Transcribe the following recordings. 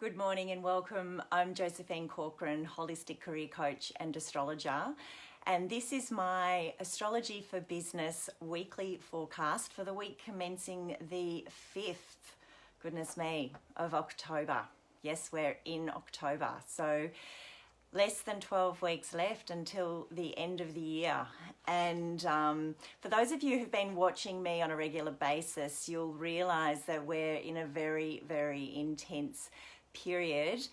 Good morning and welcome. I'm Josephine Corcoran, holistic career coach and astrologer. And this is my Astrology for Business weekly forecast for the week commencing the 5th, goodness me, of October. Yes, we're in October. So less than 12 weeks left until the end of the year. And for those of you who've been watching me on a regular basis, you'll realise that we're in a very, very intense period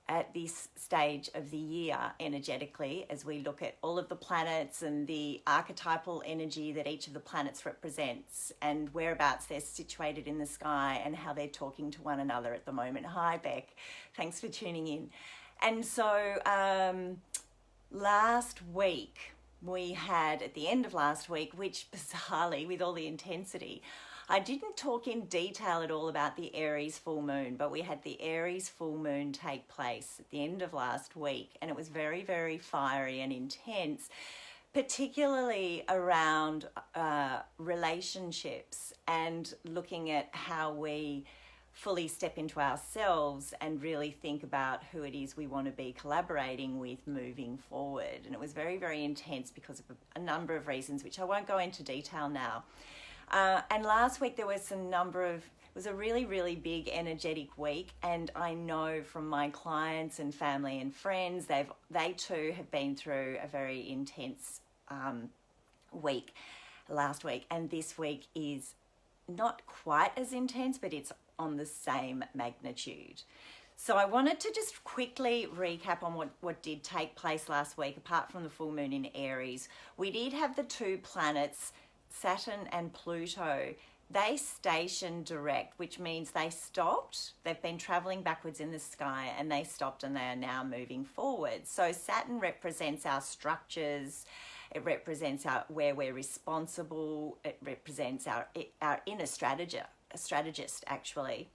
at this stage of the year energetically, as we look at all of the planets and the archetypal energy that each of the planets represents and whereabouts they're situated in the sky and how they're talking to one another at the moment. Hi Beck, thanks for tuning in. And so last week we had, at the end of last week, which bizarrely with all the intensity, I didn't talk in detail at all about the Aries full moon, but we had the Aries full moon take place at the end of last week, and it was very, very fiery and intense, particularly around relationships and looking at how we fully step into ourselves and really think about who it is we want to be collaborating with moving forward. And it was very, very intense because of a number of reasons, which I won't go into detail now. And last week there was it was a really, really big energetic week, and I know from my clients and family and friends, they too have been through a very intense week last week, and this week is not quite as intense, but it's on the same magnitude. So I wanted to just quickly recap on what did take place last week. Apart from the full moon in Aries, we did have the two planets, Saturn and Pluto. They stationed direct, which means they stopped. They've been traveling backwards in the sky and they stopped, and they are now moving forward. So Saturn represents our structures. It represents where we're responsible. It represents our inner strategist actually.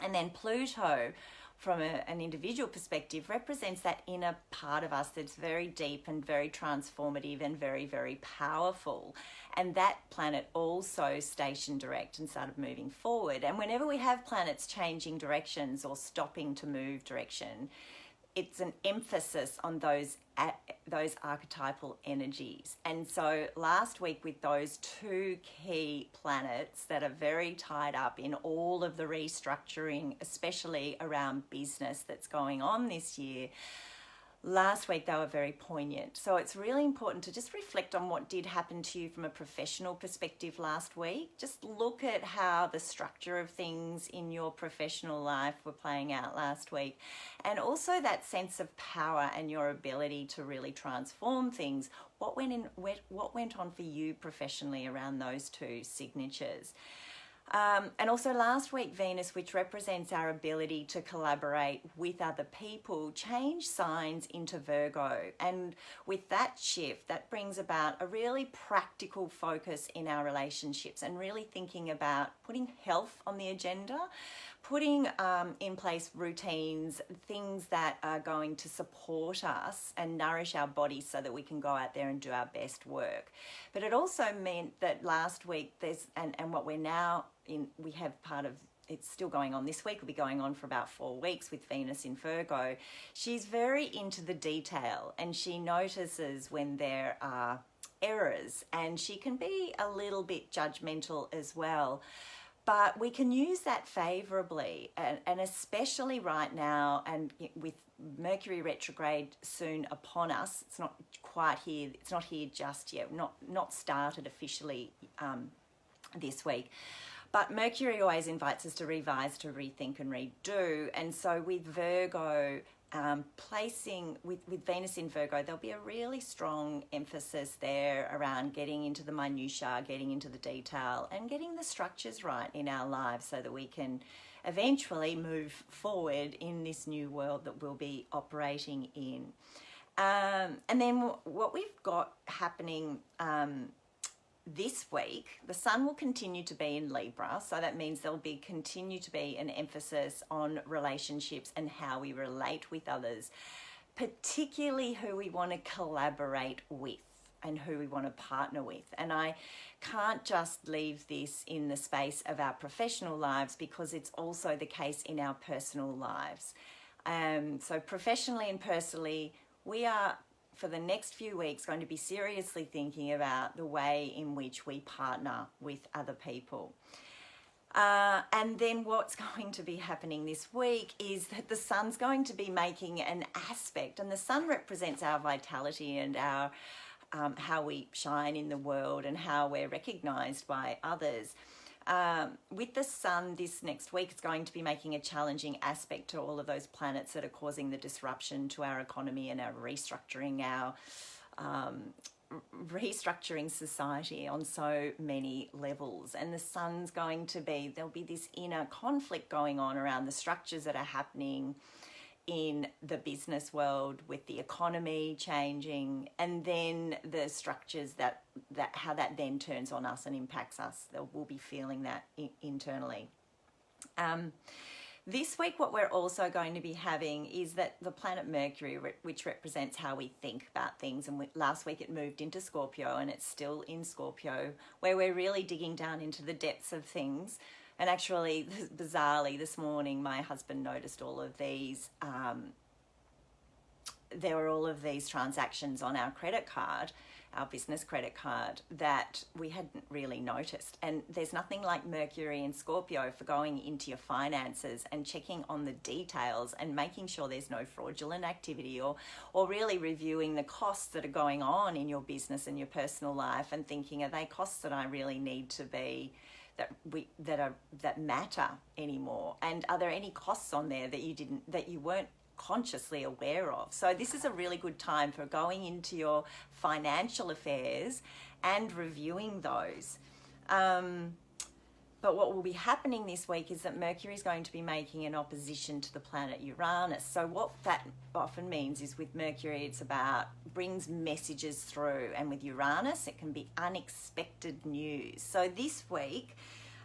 And then Pluto, from an individual perspective, represents that inner part of us that's very deep and very transformative and very, very powerful. And that planet also stationed direct and started moving forward. And whenever we have planets changing directions or stopping to move direction, it's an emphasis on those archetypal energies. And so last week, with those two key planets that are very tied up in all of the restructuring, especially around business that's going on this year, last week they were very poignant. So it's really important to just reflect on what did happen to you from a professional perspective last week. Just look at how the structure of things in your professional life were playing out last week, and also that sense of power and your ability to really transform things. What went on for you professionally around those two signatures? And also last week, Venus, which represents our ability to collaborate with other people, changed signs into Virgo. And with that shift, that brings about a really practical focus in our relationships and really thinking about putting health on the agenda, putting in place routines, things that are going to support us and nourish our bodies so that we can go out there and do our best work. But it also meant that last week, and what we're now in, we have part of, it's still going on this week, will be going on for about 4 weeks with Venus in Virgo. She's very into the detail, and she notices when there are errors, and she can be a little bit judgmental as well. But we can use that favorably, and especially right now, and with Mercury retrograde soon upon us. It's not quite here. It's not here just yet. Not started officially this week. But Mercury always invites us to revise, to rethink and redo. And so with Virgo, with Venus in Virgo, there'll be a really strong emphasis there around getting into the minutiae, getting into the detail, and getting the structures right in our lives so that we can eventually move forward in this new world that we'll be operating in. And then what we've got happening this week, the sun will continue to be in Libra, so that means there'll continue to be an emphasis on relationships and how we relate with others, particularly who we want to collaborate with. and who we want to partner with. And I can't just leave this in the space of our professional lives, because it's also the case in our personal lives. So professionally and personally, we are, for the next few weeks, going to be seriously thinking about the way in which we partner with other people. And then what's going to be happening this week is that the sun's going to be making an aspect, and the sun represents our vitality and our how we shine in the world and how we're recognized by others. With the sun this next week, it's going to be making a challenging aspect to all of those planets that are causing the disruption to our economy and our restructuring society on so many levels. And the sun's going to be, there'll be this inner conflict going on around the structures that are happening in the business world, with the economy changing, and then the structures that how that then turns on us and impacts us. We'll be feeling that internally. This week, what we're also going to be having is that the planet Mercury, which represents how we think about things, and last week it moved into Scorpio, and it's still in Scorpio, where we're really digging down into the depths of things. And actually, bizarrely, this morning, my husband noticed all of these, there were all of these transactions on our credit card, our business credit card, that we hadn't really noticed. And there's nothing like Mercury and Scorpio for going into your finances and checking on the details and making sure there's no fraudulent activity, or really reviewing the costs that are going on in your business and your personal life, and thinking, are they costs that I really need to be, that matter anymore? And are there any costs on there that you weren't consciously aware of? So this is a really good time for going into your financial affairs and reviewing those. But what will be happening this week is that Mercury is going to be making an opposition to the planet Uranus. So what that often means is, with Mercury, it's about brings messages through, and with Uranus, it can be unexpected news. So this week,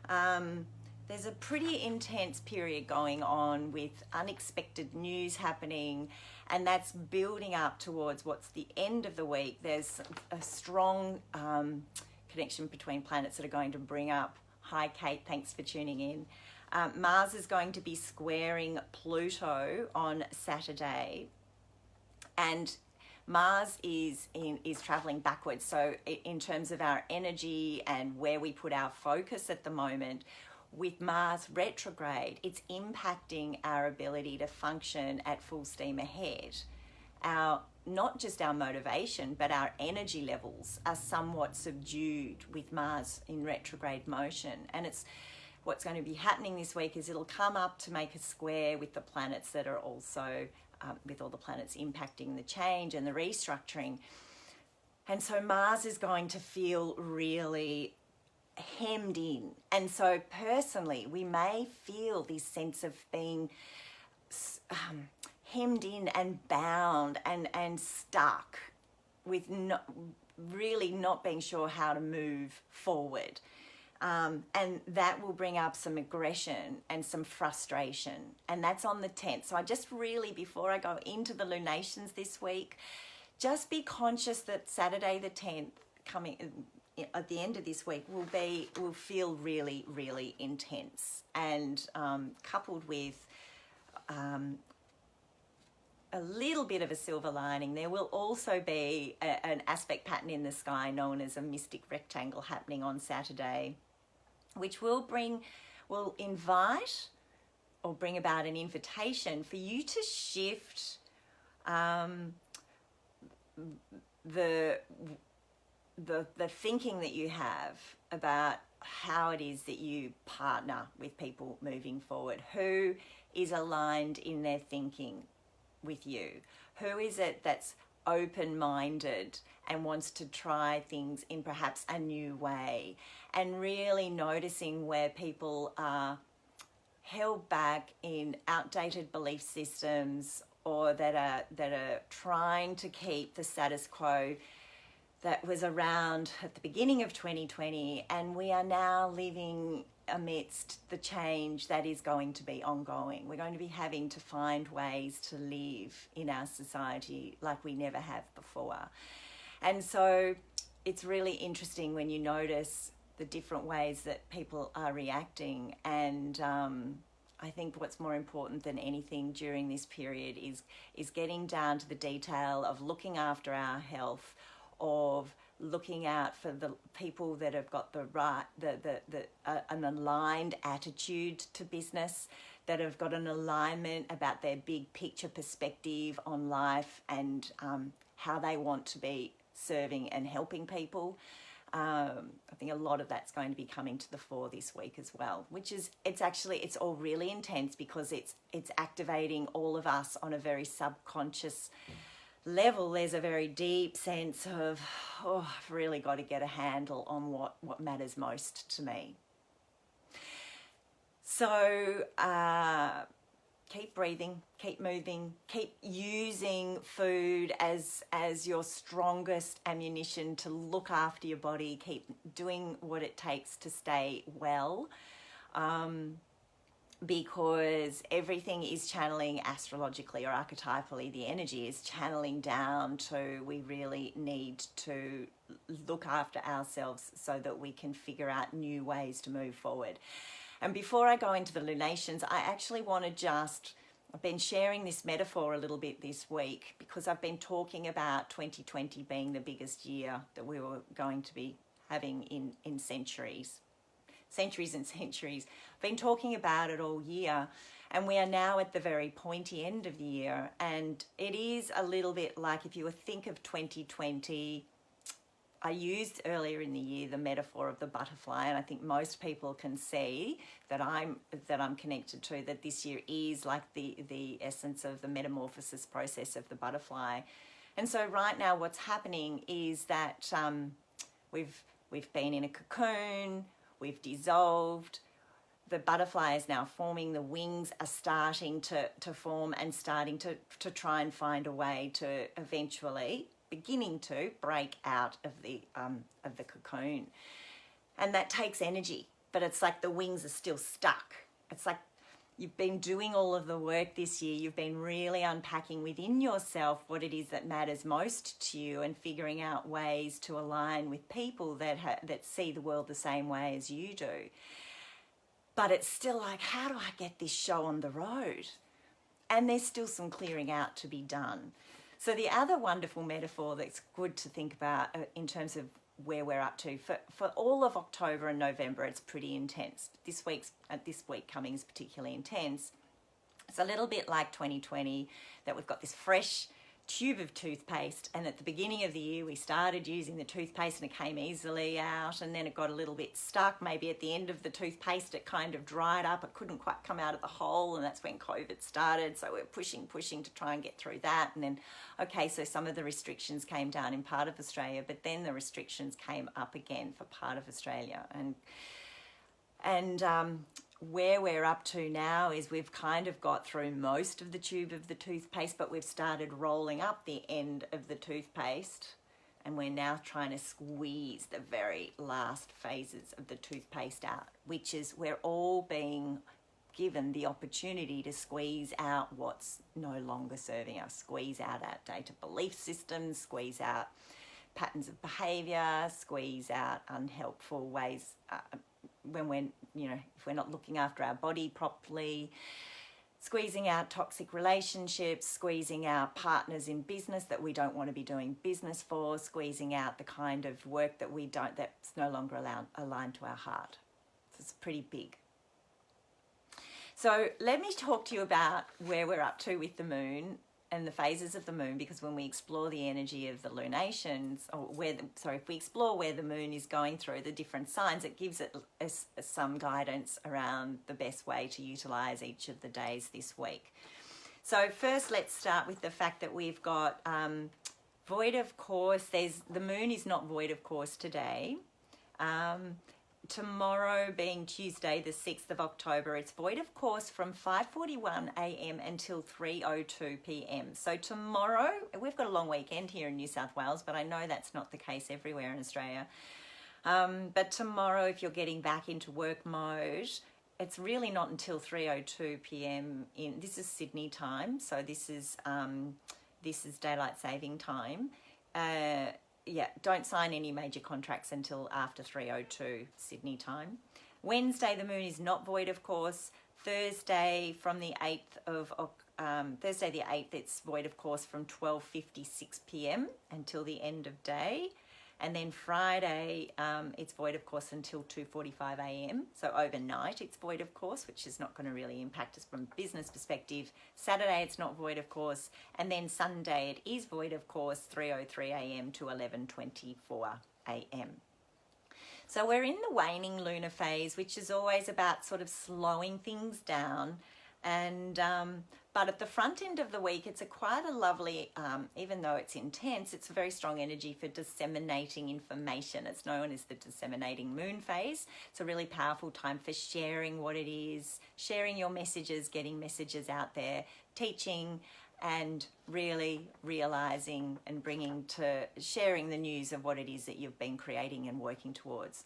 there's a pretty intense period going on with unexpected news happening, and that's building up towards what's the end of the week. There's a strong connection between planets that are going to bring up, hi Kate, thanks for tuning in. Mars is going to be squaring Pluto on Saturday, and Mars is traveling backwards. So in terms of our energy and where we put our focus at the moment, with Mars retrograde, it's impacting our ability to function at full steam ahead. Not just our motivation, but our energy levels are somewhat subdued with Mars in retrograde motion. And what's going to be happening this week is it'll come up to make a square with the planets that are also, with all the planets impacting the change and the restructuring. And so Mars is going to feel really hemmed in. And so personally, we may feel this sense of being hemmed in and bound and stuck, with really not being sure how to move forward. And that will bring up some aggression and some frustration. And that's on the 10th. So I just really, before I go into the lunations this week, just be conscious that Saturday the 10th coming at the end of this week will feel really, really intense, and coupled with a little bit of a silver lining, there will also be an aspect pattern in the sky known as a mystic rectangle happening on Saturday, which will invite or bring about an invitation for you to shift the thinking that you have about how it is that you partner with people moving forward. Who is aligned in their thinking with you? Who is it that's open-minded and wants to try things in perhaps a new way? And really noticing where people are held back in outdated belief systems, or that are trying to keep the status quo that was around at the beginning of 2020, and we are now living amidst the change that is going to be ongoing. We're going to be having to find ways to live in our society like we never have before. And so it's really interesting when you notice the different ways that people are reacting. And I think what's more important than anything during this period is getting down to the detail of looking after our health, of looking out for the people that have got the right, an aligned attitude to business, that have got an alignment about their big picture perspective on life and how they want to be serving and helping people. I think a lot of that's going to be coming to the fore this week as well, which is, it's all really intense because it's activating all of us on a very subconscious level. There's a very deep sense of, oh, I've really got to get a handle on what matters most to me. So keep breathing, keep moving, keep using food as your strongest ammunition to look after your body, keep doing what it takes to stay well, because everything is channeling astrologically or archetypally. The energy is channeling down to, we really need to look after ourselves so that we can figure out new ways to move forward. And before I go into the lunations, I actually want to I've been sharing this metaphor a little bit this week because I've been talking about 2020 being the biggest year that we were going to be having in centuries and centuries. I've been talking about it all year, and we are now at the very pointy end of the year. And it is a little bit like, if you think of 2020, I used earlier in the year the metaphor of the butterfly, and I think most people can see that I'm connected to that. This year is like the essence of the metamorphosis process of the butterfly. And so right now what's happening is that we've been in a cocoon, we've dissolved, the butterfly is now forming, the wings are starting to form and starting to try and find a way to eventually beginning to break out of the cocoon. And that takes energy, but it's like the wings are still stuck. It's like you've been doing all of the work this year. You've been really unpacking within yourself what it is that matters most to you and figuring out ways to align with people that see the world the same way as you do. But it's still like, how do I get this show on the road? And there's still some clearing out to be done. So the other wonderful metaphor that's good to think about in terms of where we're up to, for all of October and November, it's pretty intense. This week coming is particularly intense. It's a little bit like 2020, that we've got this fresh tube of toothpaste, and at the beginning of the year we started using the toothpaste and it came easily out, and then it got a little bit stuck. Maybe at the end of the toothpaste it kind of dried up, it couldn't quite come out of the hole, and that's when COVID started. So we're pushing to try and get through that. And then so some of the restrictions came down in part of Australia, but then the restrictions came up again for part of Australia. And where we're up to now is we've kind of got through most of the tube of the toothpaste, but we've started rolling up the end of the toothpaste, and we're now trying to squeeze the very last phases of the toothpaste out, which is, we're all being given the opportunity to squeeze out what's no longer serving us, squeeze out outdated belief systems, squeeze out patterns of behaviour, squeeze out unhelpful ways when we're, if we're not looking after our body properly, squeezing out toxic relationships, squeezing out partners in business that we don't want to be doing business for, squeezing out the kind of work that's no longer aligned to our heart. So it's pretty big. So let me talk to you about where we're up to with the moon and the phases of the moon, because when we explore the energy of the lunations, if we explore where the moon is going through the different signs, it gives it some guidance around the best way to utilize each of the days this week. So first, let's start with the fact that we've got void of course. The moon is not void of course today. Tomorrow, being Tuesday, the 6th of October, it's void of course from 5:41 a.m. until 3:02 p.m. So tomorrow, we've got a long weekend here in New South Wales, but I know that's not the case everywhere in Australia. But tomorrow, if you're getting back into work mode, it's really not until 3:02 p.m. This is Sydney time, so this is daylight saving time. don't sign any major contracts until after 3:02 Sydney time. Wednesday, the moon is not void, of course. Thursday, from the 8th of Thursday the 8th, it's void, of course, from 12:56 p.m. until the end of day. And then Friday, it's void, of course, until 2:45 a.m. So overnight it's void, of course, which is not going to really impact us from a business perspective. Saturday, it's not void, of course. And then Sunday, it is void, of course, 3:03 a.m. to 11:24 a.m. So we're in the waning lunar phase, which is always about sort of slowing things down. And but at the front end of the week, it's quite a lovely, even though it's intense, it's a very strong energy for disseminating information. It's known as the disseminating moon phase. It's a really powerful time for sharing what it is, sharing your messages, getting messages out there, teaching, and really realizing and sharing the news of what it is that you've been creating and working towards.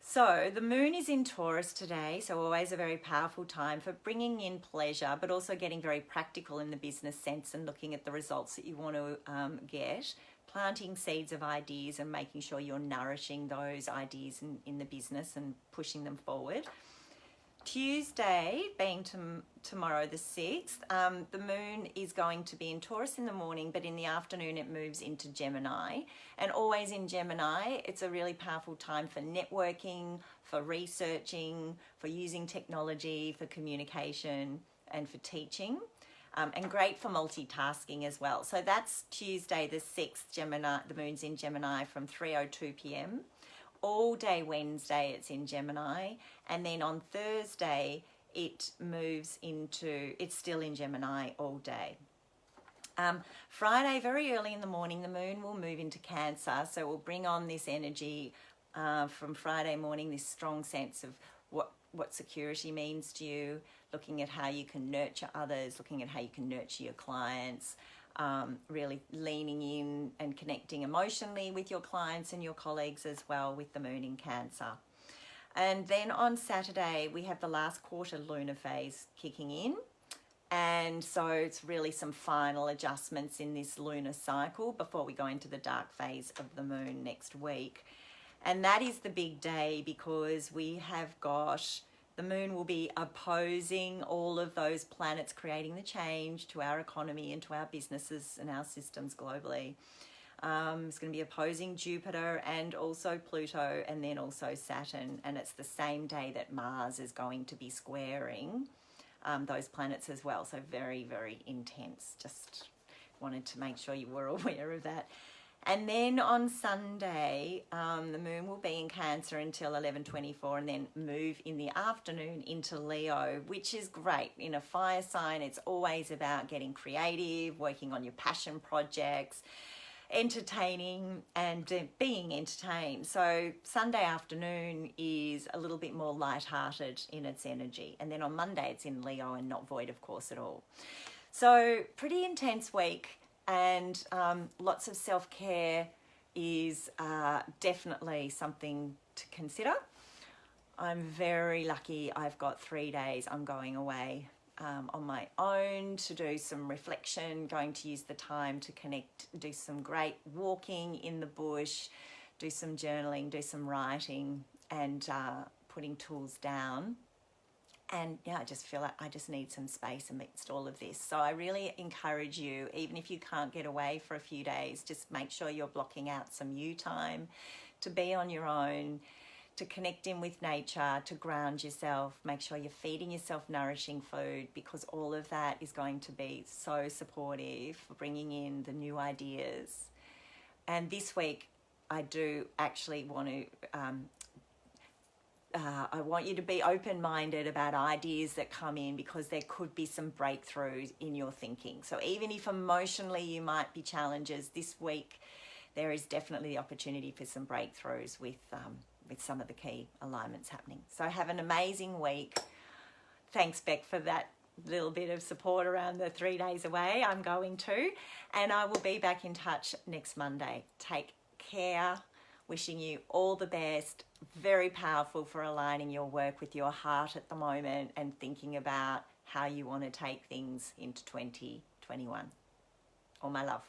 So the moon is in Taurus today, so always a very powerful time for bringing in pleasure, but also getting very practical in the business sense and looking at the results that you want to get, planting seeds of ideas and making sure you're nourishing those ideas in the business and pushing them forward. Tuesday, being tomorrow the 6th, the moon is going to be in Taurus in the morning, but in the afternoon it moves into Gemini. And always in Gemini, it's a really powerful time for networking, for researching, for using technology, for communication, and for teaching. And great for multitasking as well. So that's Tuesday the 6th, Gemini. The moon's in Gemini from 3:02 p.m. All day Wednesday it's in Gemini, and then on Thursday it's still in Gemini all day. Friday, very early in the morning, the moon will move into Cancer, so we'll bring on this energy from Friday morning, this strong sense of what security means to you, looking at how you can nurture others, looking at how you can nurture your clients, really leaning in and connecting emotionally with your clients and your colleagues as well with the moon in Cancer. And then on Saturday, we have the last quarter lunar phase kicking in. And so it's really some final adjustments in this lunar cycle before we go into the dark phase of the moon next week. And that is the big day because we have got the moon will be opposing all of those planets creating the change to our economy and to our businesses and our systems globally. It's going to be opposing Jupiter and also Pluto and then also Saturn. And it's the same day that Mars is going to be squaring those planets as well. So very, very intense. Just wanted to make sure you were aware of that. And then on Sunday, the moon will be in Cancer until 11:24 and then move in the afternoon into Leo, which is great. In a fire sign, it's always about getting creative, working on your passion projects, entertaining and being entertained. So Sunday afternoon is a little bit more lighthearted in its energy. And then on Monday, it's in Leo and not void, of course, at all. So pretty intense week. And lots of self-care is definitely something to consider. I'm very lucky. I've got 3 days. I'm going away on my own to do some reflection, going to use the time to connect, do some great walking in the bush, do some journaling, do some writing and putting tools down. And yeah, I just feel like I just need some space amidst all of this. So I really encourage you, even if you can't get away for a few days, just make sure you're blocking out some you time to be on your own, to connect in with nature, to ground yourself, make sure you're feeding yourself nourishing food because all of that is going to be so supportive for bringing in the new ideas. And this week, I do actually want to I want you to be open-minded about ideas that come in because there could be some breakthroughs in your thinking. So even if emotionally you might be challenges, this week there is definitely the opportunity for some breakthroughs with some of the key alignments happening. So have an amazing week. Thanks, Beck, for that little bit of support around the 3 days away. I'm going to, and I will be back in touch next Monday. Take care. Wishing you all the best. Very powerful for aligning your work with your heart at the moment and thinking about how you want to take things into 2021. All my love.